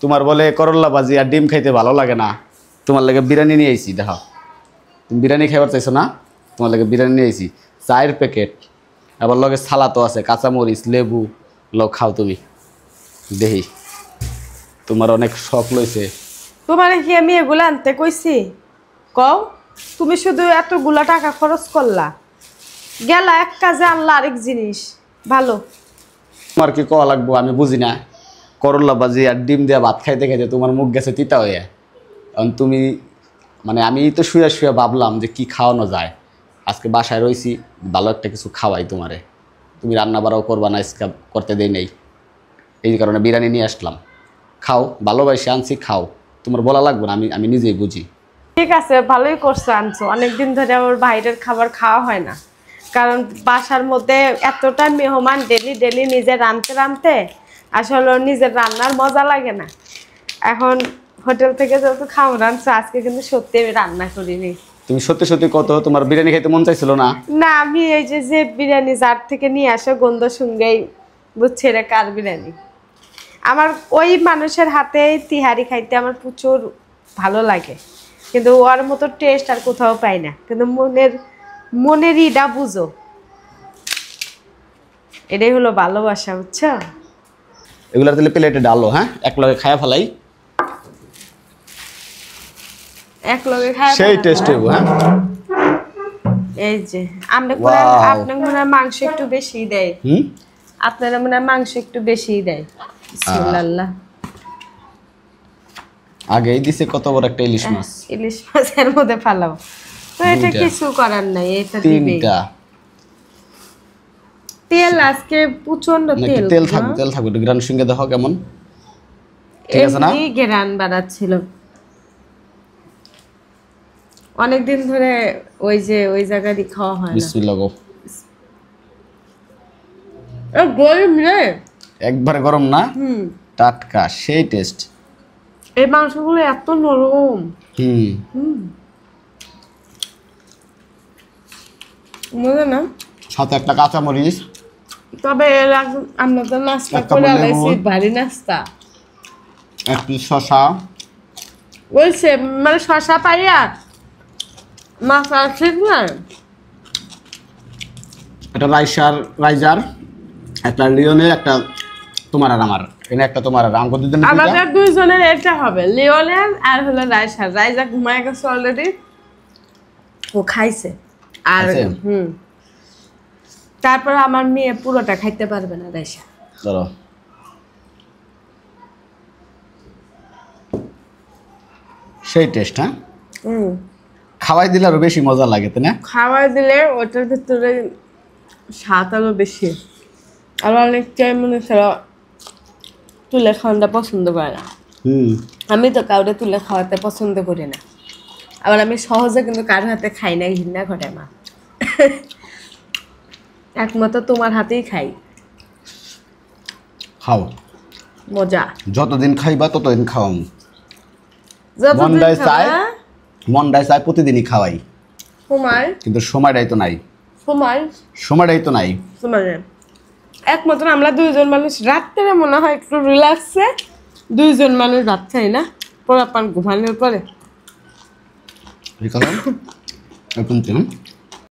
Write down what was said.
তোমার বলে করল্লা ভাজি আর ডিম খাইতে ভালো লাগে না, তোমার লাগে বিরিয়ানি নিয়ে আইছি। দেখো তুমি বিরিয়ানি খাইবার চাইছো না, তোমার লাগে বিরিয়ানি নিয়ে আইছি 4 প্যাকেট, আবার লগে সালাদও আছে, কাঁচামরিচ লেবু, লো খাও তুমি। দেখি তোমার অনেক শখ লইছে। তোমার কি আমি এগুলো আনতে কইছি? কও, তুমি শুধু এতগুলা টাকা খরচ করলা, গেলা এক কাজে আনলা আরেক জিনিস ভালো। তোমার কি কওয়া লাগবো আমি বুঝি না? করল্লা ভাজি আর ডিম দিয়ে ভাত খাইতে খাইতে তোমার মুখ গেছে তিতা হয়ে। কারণ তুমি মানে আমি তো শুয়ে শুয়ে ভাবলাম যে কি খাওয়ানো যায়, আজকে বাসায় রয়েছি, ভালো একটা কিছু খাওয়াই তোমারে। তুমি রান্না বাড়াও করবা না, আজকে করতে দেই নেই, এই কারণে বিরিয়ানি নিয়ে আসলাম। খাও, ভালোবাসি আনছি, খাও, তোমার বলা লাগবে না, আমি আমি নিজেই বুঝি। ঠিক আছে, ভালোই করছো আনছো। অনেকদিন ধরে আমার বাইরের খাবার খাওয়া হয় না, কারণ বাসার মধ্যে এতটা মেহমান ডেলি ডেলি নিজে রাঁধতে রাঁধতে আসলে নিজের রান্নার মজা লাগে না। এখন হোটেল থেকে যেহেতু খাবার আনছো, আজকে কিন্তু সত্যি আমি রান্না করিনি। তুমি সত্যি সত্যি কত, তোমার বিরিয়ানি খাইতে মন চাইছিল না? না, আমি এই যে বিরিয়ানি যার থেকে নিয়ে আসো গন্ধ শুনলেই বুঝছে রে কার বিরিয়ানি। আমার ওই মানুষের হাতে তিহারি খাইতে আমার প্রচুর ভালো লাগে, কিন্তু ওর মতো টেস্ট আর কোথাও পাই না। কিন্তু মনের ইটা বুঝো, এটাই হলো ভালোবাসা, বুঝছো? এগুলা তাহলে প্লেটে ডালো, হ্যাঁ, এক লগে খায়া ফেলাই, এক লগে খায় সেই টেস্ট হইব। হ্যাঁ, এই যে আপনাকে মনে হয় মাংস একটু বেশি দেয়। আপনারা মনে হয় মাংস একটু বেশি দেয়। বিসমিল্লাহ। আগেই দিছে কত বড় একটা ইলিশ মাছ। ইলিশ মাছের মধ্যে ফালাও তো, এটা কিছু করার নাই, এটা দিবেই। তেল আজকে প্রচন্ড তেল, তেল থাকবে, তেল থাকবে। গ্রান সঙ্গে দেখো কেমন, ঠিক আছে না? এই গ্রান বাড়াচ্ছিল অনেকদিন ধরে, ওই যে ওই জায়গায় খাওয়া হয় না। বিসমিল্লাহ গো। গরম রে, একবারে গরম না, টাটকা, সেই টেস্ট। এই মাংসগুলো এত নরম। মজা না? সাথে একটা কাঁচা মরিচ, তবে আমরা তো নাস্তা করে আলাইছি, ভারী নাস্তা। একটু শসা, বলছে মানে শসা পাইয়া মাছ আছে না, একটা রাইজার, একটা লিওনের, একটা তোমার আর আমার, এনে একটা তোমার আর আমার দুজনের। আমাদের দুইজনের এটা হবে, লিওনের আর হলো রাইসার। রাইজা ঘুমায় গেছে অলরেডি, ও খাইছে। আর তারপর আমার মেয়ে পুরোটা খাইতে পারবে না রাইসা। ধরো সেই টেস্ট। হ্যাঁ, খাওয়াই দিলে আরো বেশি মজা লাগে, তাই না? খাওয়াই দিলে ওটার ভিতরে স্বাদ আরো বেশি। আর অনেকটাই মনে করো তুলে খাওয়াটা পছন্দ করে না। আমি তো কাউরে তুলে খাওয়াতে পছন্দ করি না, আবার আমি সহজে কিন্তু কারোর হাতে খাই না, ঘৃণা ঘটে মা। একমাত্র তোমার হাতেই খাই। খাও, মজা। যতদিন খাইবা ততদিন খাওয়াম। মনটাই চাই প্রতিদিনই খাওয়াই, কিন্তু সময়টাই তো নাই। সময়টাই তো নাই। একমাত্র আমরা দুইজন মানুষ রাত্রে মনে হয় একটু রিল্যাক্সে দুইজন মানুষ ভাত খাই না, পোলাপান ঘুমানোর পরে।